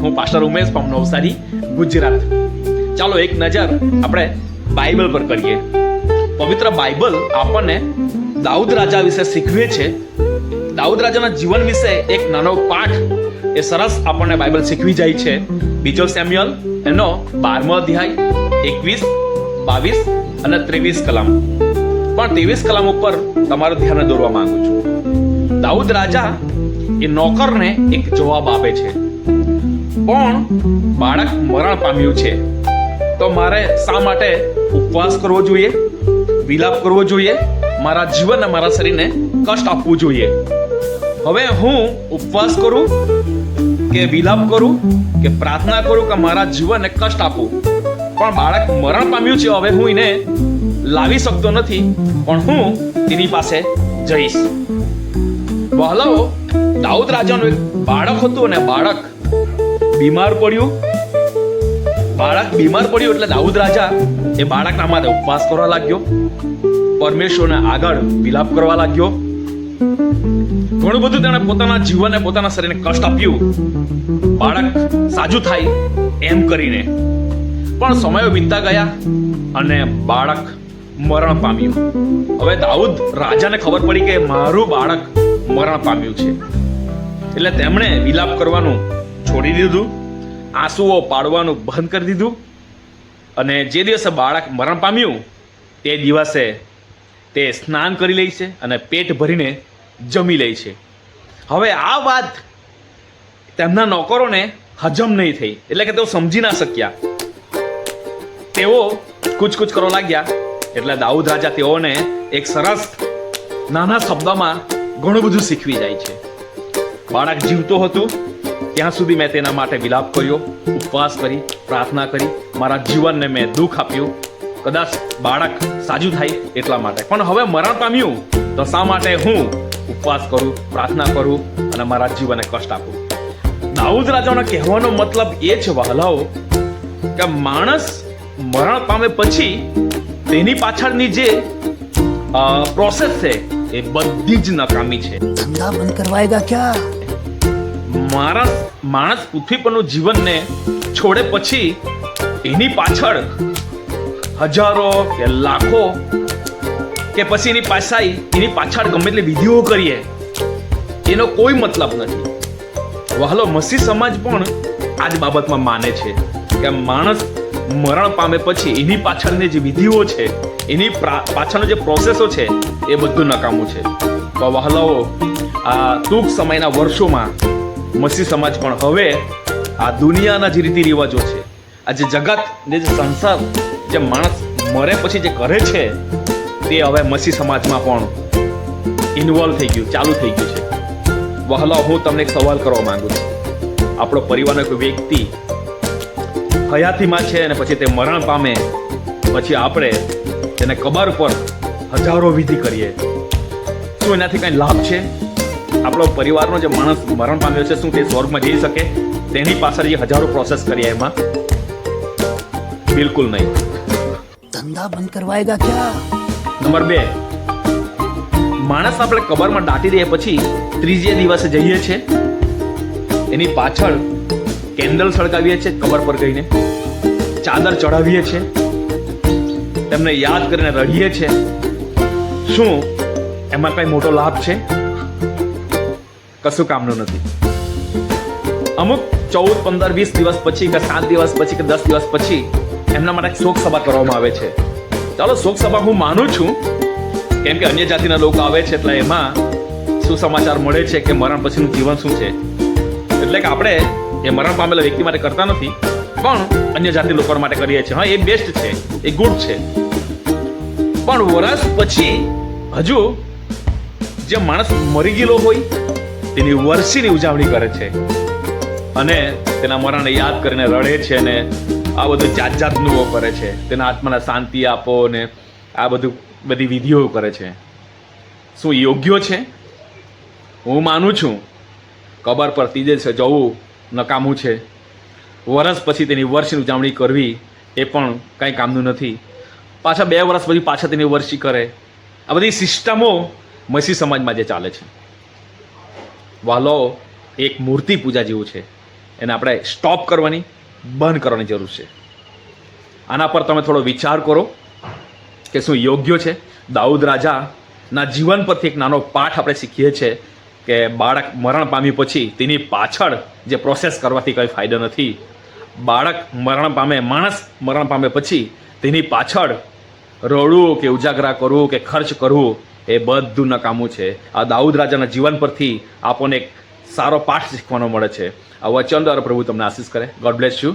હું pastor Umesh from Navsari, Gujarat. ચાલો એક નજર આપણે બાઇબલ પર કરીએ. પવિત્ર બાઇબલ આપણને દાઉદ રાજા વિશે શીખવે છે. દાઉદ રાજાના જીવન વિશે એક નાનો પાઠ એ સરસ આપણને બાઇબલ શીખવી જાય છે. બીજો સેમ્યુઅલ એનો 12મો અધ્યાય 21, 22 અને 23 કલમ. પણ 23 કલમ ઉપર તમારું ધ્યાન દોરવા માંગુ છું. દાઉદ રાજા એ નોકરને એક જવાબ આપે છે, પણ બાળક મરણ પામ્યું છે, તો મારે શા માટે ઉપવાસ કરવો જોઈએ, વિલાપ કરવો જોઈએ, મારા જીવન અને મારા શરીરને કષ્ટ આપવું જોઈએ? હવે હું ઉપવાસ કરું કે વિલાપ કરું કે પ્રાર્થના કરું કે મારા જીવનને કષ્ટ આપું? પણ બાળક મરણ પામ્યું છે, હવે હું એને લાવી શકતો નથી, પણ હું એની પાસે જઈશ. વહાલાઓ, દાઉદ રાજાનું એક બાળક હતું અને બાળક બીમાર પડ્યું. એટલે દાઉદ રાજા એ બાળકના માટે ઉપવાસ કરવા લાગ્યો, પરમેશ્વરને આગળ વિલાપ કરવા લાગ્યો. ઘણું બધું તેણે પોતાના જીવનને પોતાના શરીરને કષ્ટ આપ્યું, બાળક સાજું થાય એમ કરીને. પણ સમયો વીતતા ગયા અને બાળક મરણ પામ્યું. હવે દાઉદ રાજાને ખબર પડી કે મારું બાળક મરણ પામ્યું છે, એટલે તેમણે વિલાપ કરવાનું છોડી દીધું, આંસુઓ પાડવાનું બંધ કરી દીધું. અને જે દિવસે બાળક મરણ પામ્યું તે દિવસે તે સ્નાન કરી લે છે અને પેટ ભરીને જમી લે છે. હવે આ વાત તેમના નોકરોને હજમ નહીં થઈ, એટલે કે તેઓ સમજી ના શક્યા. તેઓ કૂચ કરવા લાગ્યા. એટલે દાઉદ રાજા તેઓને એક સરસ નાના શબ્દમાં ઘણું બધું શીખવી જાય છે. બાળક જીવતો હતું ત્યાં સુધી મેં તેના માટે વિલાપ કર્યો, ઉપવાસ કરી, પ્રાર્થના કરી, મારા જીવનને મેં દુઃખ આપ્યું, કદાચ બાળક સાજું થાય એટલા માટે. પણ હવે મરણ પામ્યું તો શા માટે હું ઉપવાસ કરું, પ્રાર્થના કરું અને મારા જીવનને કષ્ટ આપું? દાઉદ રાજાનો કહેવાનો મતલબ એ છે વહાલાઓ, કે માણસ મરણ પામે પછી તેની પાછળની જે પ્રોસેસ છે એ બધી જ નકામી છે. ધંધા બંધ કરવાએગા ક્યા? માણસ પૃથ્વી પરનું જીવનને છોડે પછી એની પાછળ હજારો કે લાખો કે પછી એની પાછળ ગમે એટલી વિધિઓ કરીએ એનો કોઈ મતલબ નથી. વહાલો, મસીહ સમાજ પણ આ જ બાબતમાં માને છે કે માણસ મરણ પામે પછી એની પાછળની જે વિધિઓ છે, એની પાછળનો જે પ્રોસેસો છે એ બધું નકામું છે. તો વહાલાઓ, આ ટૂંક સમયના વર્ષોમાં મસીહ સમાજ પણ હવે આ દુનિયાના જે રીતિ રિવાજો છે, આ જે જગત, જે સંસાર, જે માણસ મરે પછી જે કરે છે તે હવે મસીહ સમાજમાં પણ ઇન્વોલ્વ થઈ ગયું, ચાલુ થઈ ગયું છે. વહાલાઓ, હું તમને એક સવાલ કરવા માંગુ છું. આપણો પરિવારનો કોઈ વ્યક્તિ હયાતીમાં છે અને પછી તે મરણ પામે, પછી આપણે તેને કબર પર હજારો વિધિ કરીએ, શું એનાથી કઈ લાભ છે? આપણો પરિવારનો જે માણસ મરણ પામ્યો છે, શું તે સ્વર્ગમાં જઈ શકે તેની પાછળ જે હજારો પ્રોસેસ કરીએ એમાં? બિલકુલ નહીં. ધંધા બંધ કરવાએગા ક્યા? નંબર 2, માણસ આપણે કબરમાં દાટી દઈએ પછી ત્રીજે દિવસે જઈએ છે, એની પાછળ કેન્ડલ સળગાવીએ છીએ, કબર પર જઈને ચાદર ચડાવીએ છીએ, તેમને યાદ કરીને રડીએ છીએ. શું એમાં કઈ મોટો લાભ છે? કશું કામનું નથી. અમુક 14, 15, 20 દિવસ પછી કે 7 દિવસ પછી કે 10 દિવસ પછી એમના માટે શોક સભા કરવામાં આવે છે. ચાલો, શોક સભા હું માનું છું, કેમ કે અન્ય જાતિના લોકો આવે છે એટલે એમાં સુસમાચાર મળે છે કે મરણ પછીનું જીવન શું છે. એટલે કે આપણે એ મરણ પામેલા વ્યક્તિ માટે કરતા નથી, પણ અન્ય જાતિ લોકો માટે કરીએ છીએ. હા, એ બેસ્ટ છે, એ ગુડ છે. પણ વર્ષ પછી હજુ જે માણસ મરી ગયેલો હોય તેની વર્ષીની ઉજવણી કરે છે અને તેના મરણને યાદ કરીને રડે છે અને આ બધું જાતનું કરે છે. તેના આત્માને શાંતિ આપો ને આ બધી વિધિઓ કરે છે. શું યોગ્ય છે? હું માનું છું કબર પર ત્રીજે દિવસે જવું નકામું છે. વર્ષ પછી તેની વર્ષની ઉજવણી કરવી એ પણ કંઈ કામનું નથી. પાછા 2 વર્ષ પછી પાછા તેની વર્ષી કરે. આ બધી સિસ્ટમો મસીહ સમાજમાં જે ચાલે છે, વાલો, એક મૂર્તિ પૂજા જેવું છે. એને આપણે સ્ટોપ કરવાની, બંધ કરવાની જરૂર છે. આના પર તમે થોડો વિચાર કરો કે શું યોગ્ય છે. દાઉદ રાજાના જીવન પરથી એક નાનો પાઠ આપણે શીખીએ છીએ કે બાળક મરણ પામ્યું પછી તેની પાછળ જે પ્રોસેસ કરવાથી કંઈ ફાયદો નથી. બાળક મરણ પામે, માણસ મરણ પામે પછી તેની પાછળ રડવું કે ઉજાગરા કરવું કે ખર્ચ કરવું એ બધું નકામું છે. આ દાઉદ રાજાના જીવન પરથી આપણને એક સારો પાઠ શીખવાનો મળે છે. આ વચન દ્વારા પ્રભુ તમને આશીષ કરે. God bless you.